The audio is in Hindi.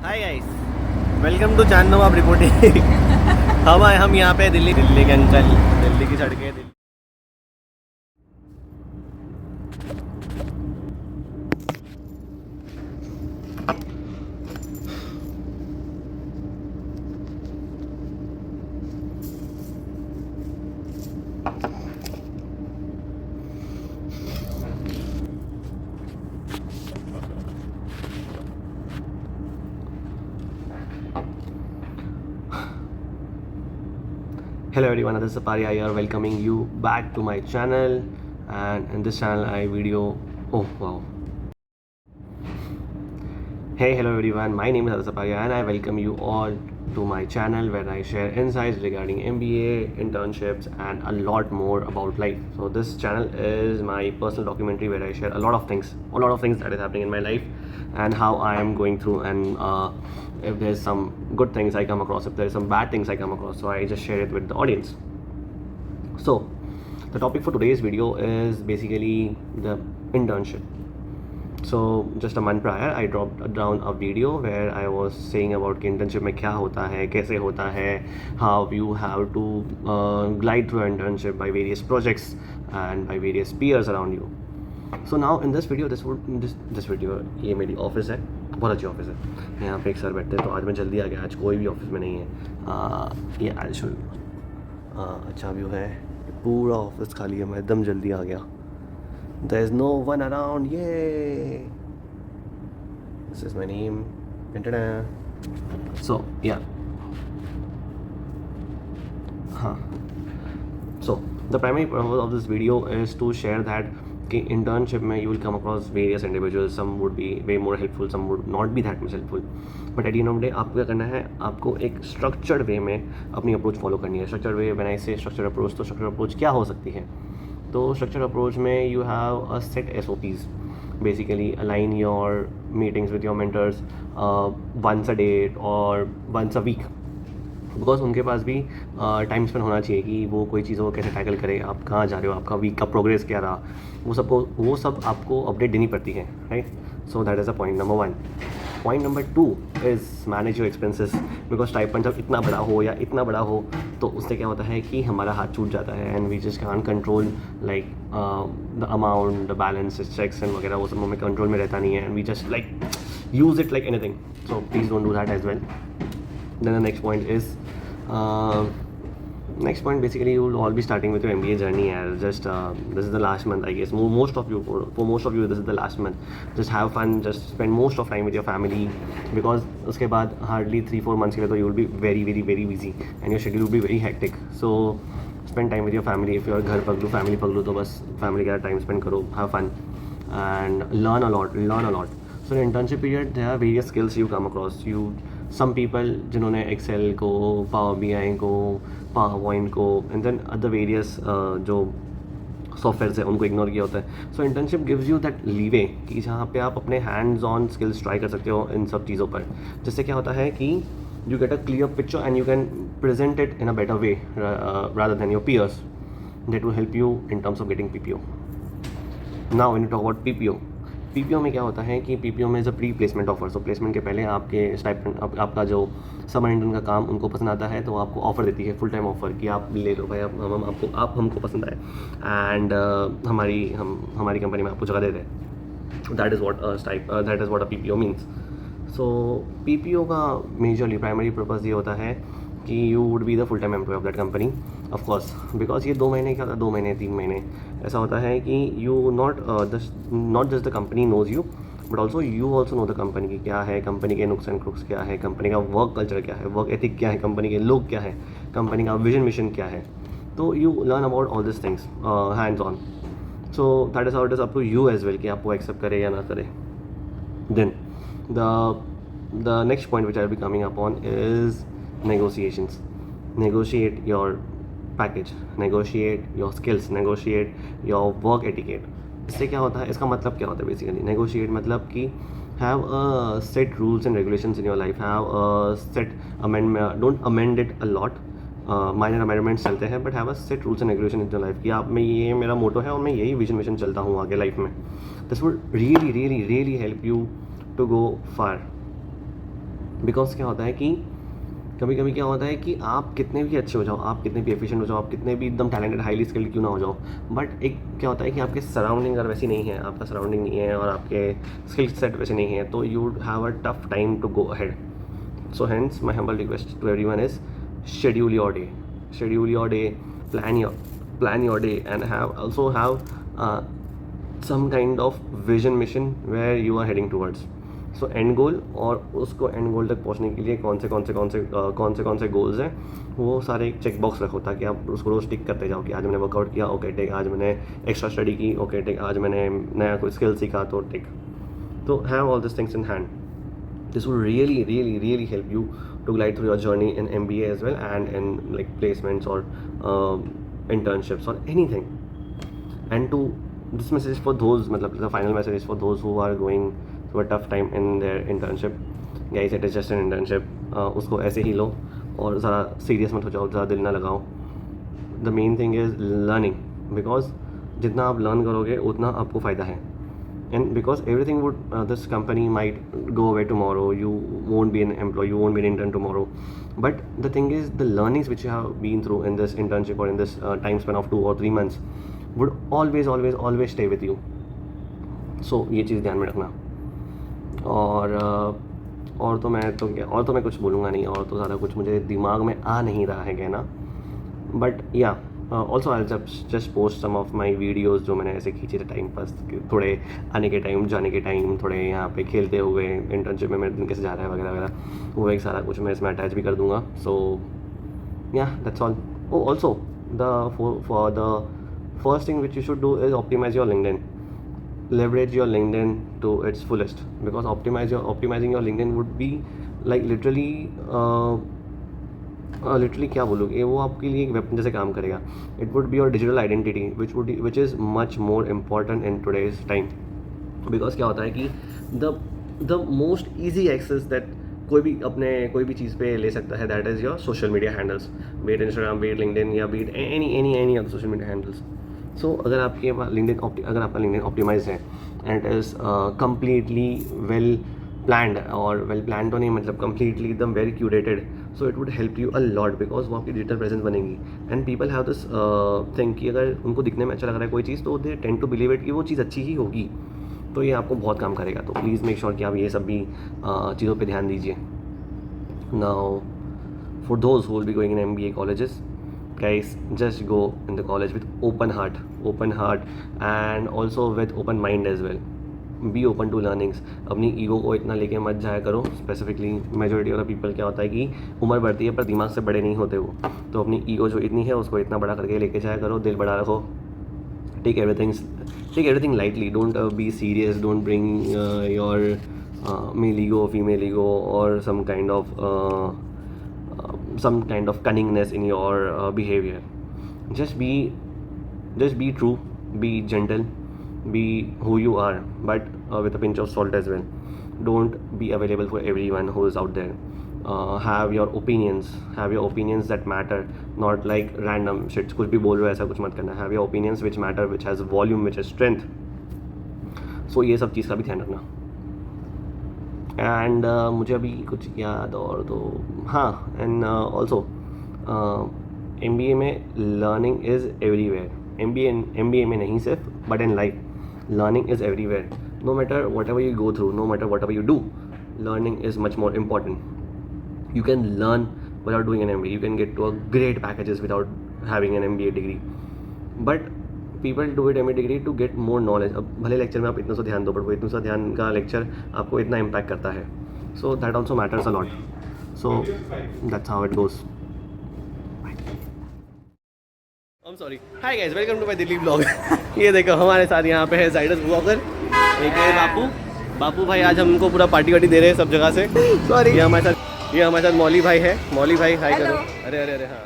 Hi guys, welcome to Chandnawab reporting. हम यहाँ पे दिल्ली के अंकल, दिल्ली की सड़कें Delhi. Hello everyone, this is Saparia here, welcoming you back to my channel. And in this channel I video, oh wow. Hey, hello everyone, my name is Aditya Saparia and I welcome you all to my channel where I share insights regarding MBA, internships and a lot more about life. So this channel is my personal documentary where I share a lot of things that is happening in my life and how I am going through, and if there's some good things I come across, if there's some bad things I come across, so I just share it with the audience. So the topic for today's video is basically the internship. So just a month prior, I dropped down a video where I was saying about कि internship में क्या होता है, कैसे होता है, how you have to glide through internship by various projects and by various peers around you. So now in this video, this video, ये मेरी ऑफिस है, बहुत अच्छी ऑफिस है। यहाँ पे एक सर बैठते हैं, तो आज मैं जल्दी आ गया, आज कोई भी ऑफिस में नहीं है। ये आई शो यू, अच्छा व्यू है, पूरा ऑफिस खाली है, मैं एकदम जल्दी आ गया। There's no one around, yay! This is my name. Ta-da. So yeah, so the primary purpose of this video is to share that कि internship में you will come across various individuals. Some would be way more helpful, some would not be that much helpful. But at the end of the day, आपको क्या करना है, आपको एक structured way में अपनी approach follow करनी है। Structured way, when I say structured approach, तो structured approach क्या हो सकती है? तो structured approach में you have a set SOPs. Basically align your meetings with your mentors once a day or once a week. Because उनके पास भी टाइम स्पेंड होना चाहिए कि वो कोई चीज़ों को कैसे टैकल करें, आप कहाँ जा रहे हो, आपका वीक का प्रोग्रेस क्या रहा, वो सब आपको अपडेट देनी पड़ती है, right? So that is a point number 1. Point number 2 is manage your expenses. Because stipend जब इतना बड़ा हो या इतना बड़ा हो तो उससे क्या होता है कि हमारा हाथ छूट जाता है and we just can't control like the amount, the balance, checks and वगैरह, वो सब हमें कंट्रोल में रहता नहीं है and we just like use it like anything. So please don't do that as well. Then the next point is basically you will all be starting with your MBA journey as just this is the last month, I guess. Most of you, for most of you, this is the last month. Just have fun, just spend most of time with your family, because उसके बाद hardly 3-4 months के लिए तो you will be very very very busy and your schedule will be very hectic. So spend time with your family. If you are घर पगलू, family पगलू, तो बस family के साथ time spend करो, have fun and learn a lot. So in internship period there are various skills you come across. Some people जिन्होंने एक्सेल को, पावर BI को, पावर पॉइंट को एंड देन अदर वेरियस जो सॉफ्टवेयर है उनको इग्नोर किया होता है. सो internship gives you that leeway कि जहाँ पे आप अपने हैंड्स ऑन स्किल्स ट्राई कर सकते हो इन सब चीज़ों पर, जिससे क्या होता है कि you get a clear picture and you can present it in a better way rather than your peers. That will help you in terms of getting PPO. Now when you talk about PPO में क्या होता है कि PPO में is a pre placement offer. So placement के पहले आपके स्टाइपेंड, आपका जो समर इंटर्न का काम उनको पसंद आता है तो आपको ऑफ़र देती है, फुल टाइम ऑफर, कि आप ले लो भाई, आप हमको पसंद आए एंड हमारी कंपनी में आपको जगह दे दें. That is what a PPO means. So PPO का मेजरली प्राइमरी पर्पज़ ये होता है कि you would be the full time employ of that company, of course. Because ये 2 महीने क्या होता है, 2 महीने 3 महीने ऐसा होता है कि you not just the company knows you, but also you also know the company की क्या है, कंपनी के नुक्स एंड क्रुक्स क्या है, कंपनी का वर्क कल्चर क्या है, वर्क एथिक क्या है, कंपनी के लोग क्या है, कंपनी का विजन मिशन क्या है. तो you learn about all this things hands on. So that is how it is up to you as well कि आपको एक्सेप्ट करे या ना करे. Then the next point which I will be coming upon is negotiations. Negotiate your package, negotiate your skills, negotiate your work etiquette. इससे क्या होता है, इसका मतलब क्या होता है बेसिकली? नेगोशिएट मतलब कि have a set rules and regulations in your life, have a set amendment, don't amend it a lot, minor amendments चलते हैं, but have a set rules and regulation in your life कि आप में ये मेरा मोटो है और मैं यही विजन मिशन चलता हूँ आगे लाइफ में. This would really really really help you to go far. Because क्या होता है कि कभी कभी क्या होता है कि आप कितने भी अच्छे हो जाओ, आप कितने भी एफिशिएंट हो जाओ, आप कितने भी एकदम टैलेंटेड हाईली स्किल्ड क्यों ना हो जाओ, बट एक क्या होता है कि आपके सराउंडिंग अगर वैसी नहीं है, आपका सराउंडिंग नहीं है और आपके स्किल सेट वैसे नहीं है, तो you would have a tough time to go ahead. So hence my humble request to everyone is schedule your day, plan your day, and have some kind of vision mission where you are heading towards. So end goal, और उसको end goal तक पहुंचने के लिए कौन से goals हैं, वो सारे एक चेक बॉक्स रखो ताकि आप उसको रोज टिक करते जाओ कि आज मैंने वर्कआउट किया, ओके टिक, आज मैंने एक्स्ट्रा स्टडी की, ओके टिक, आज मैंने नया कोई स्किल सीखा तो टिक. तो have all this things in hand. This will really help you to glide through your journey in MBA as well, and in like placements or internships or anything. And to this message is for those, मतलब the final message is for those who are going through a tough time in their internship. Guys, it is just an internship. उसको ऐसे ही लो और ज़रा सीरियस मत हो जाओ, ज़्यादा दिल ना लगाओ. The main thing is learning, because जितना आप लर्न करोगे उतना आपको फ़ायदा है. And because everything would this company might go away tomorrow, you won't be an employee, you won't be an intern tomorrow, but the thing is the learnings which you have been through in this internship or in this time span of 2 or 3 months would always stay with you. So ये चीज़ ध्यान में रखना. और तो मैं कुछ बोलूँगा नहीं, और तो ज़्यादा कुछ मुझे दिमाग में आ नहीं रहा है कहना. But yeah also I just post some of my videos जो मैंने ऐसे खींचे थे टाइम पास, थोड़े आने के टाइम, जाने के टाइम, थोड़े यहाँ पे खेलते हुए इंटर्नशिप में मेरा दिन कैसे जा रहा है वगैरह वगैरह, वो एक सारा कुछ मैं इसमें अटैच भी कर दूँगा. So yeah that's all. Oh also for the first thing which you should do is optimise your LinkedIn. leverage your LinkedIn to its fullest, because optimizing your LinkedIn would be like literally क्या बोलोगे, वो आपके लिए एक वेपन जैसे काम करेगा. It would be your digital identity which is much more important in today's time. Because क्या होता है कि the most easy access that कोई भी चीज़ पे ले सकता है, that is your social media handles, be it Instagram, be it LinkedIn, या be it any other social media handles. So अगर आपका लिंक्डइन ऑप्टिमाइज है and it is completely well planned, और वेल प्लान तो नहीं मतलब कम्प्लीटली एकदम very curated, so it would help you a lot, because वो आपकी डिजिटल प्रेजेंस बनेगी. And people have this think कि अगर उनको दिखने में अच्छा लग रहा है कोई चीज़, तो they tend to believe it कि वो चीज़ अच्छी ही होगी. तो ये आपको बहुत काम करेगा. तो प्लीज़ मेक श्योर कि आप ये सब भी चीज़ों पे ध्यान दीजिए. Now for those who will be going in MBA colleges, guys, just go in the college with open heart and also with open mind as well. Be open to learnings. अपनी ईगो को इतना लेके मत जाया करो. Specifically majority of the people क्या होता है कि उम्र बढ़ती है पर दिमाग से बड़े नहीं होते वो. तो अपनी ईगो जो इतनी है उसको इतना बड़ा करके लेके जाया करो. दिल बड़ा रखो. Take everything lightly. Don't be serious. Don't bring your male ego, female ego, और some kind of cunningness in your behavior. Just be true, be gentle, be who you are, but with a pinch of salt as well. Don't be available for everyone who is out there. Have your opinions that matter, not like random shit. कुछ भी बोल रहे हो ऐसा कुछ मत करना. Have your opinions which matter, which has volume, which has strength. So ये सब चीज़ का भी ध्यान रखना. एंड मुझे अभी कुछ याद और तो हाँ, एंड ऑल्सो MBA में लर्निंग इज़ एवरीवेयर. MBA में नहीं सिर्फ, but in life learning is everywhere. No matter what ever you go through, no matter what ever you do, learning is much more important. You can learn without doing an MBA. You can get to a great packages without having an MBA degree. But people do it MBA degree to get more knowledge. अब भले लेक्चर में आप इतना सा ध्यान दो, बट वो इतना सा ध्यान का लेक्चर आपको इतना इम्पैक्ट करता है. So that also matters a lot. So that's how it goes. I'm sorry. Hi guys, welcome to my Delhi vlog. ये देखो हमारे साथ यहाँ पे है जाइडस ब्लॉगर, एक है बापू भाई. आज हमको पूरा पार्टी वार्टी दे रहे हैं सब जगह से. सॉरी. ये हमारे साथ मौली भाई है. मौली भाई हाय करो. अरे हाँ.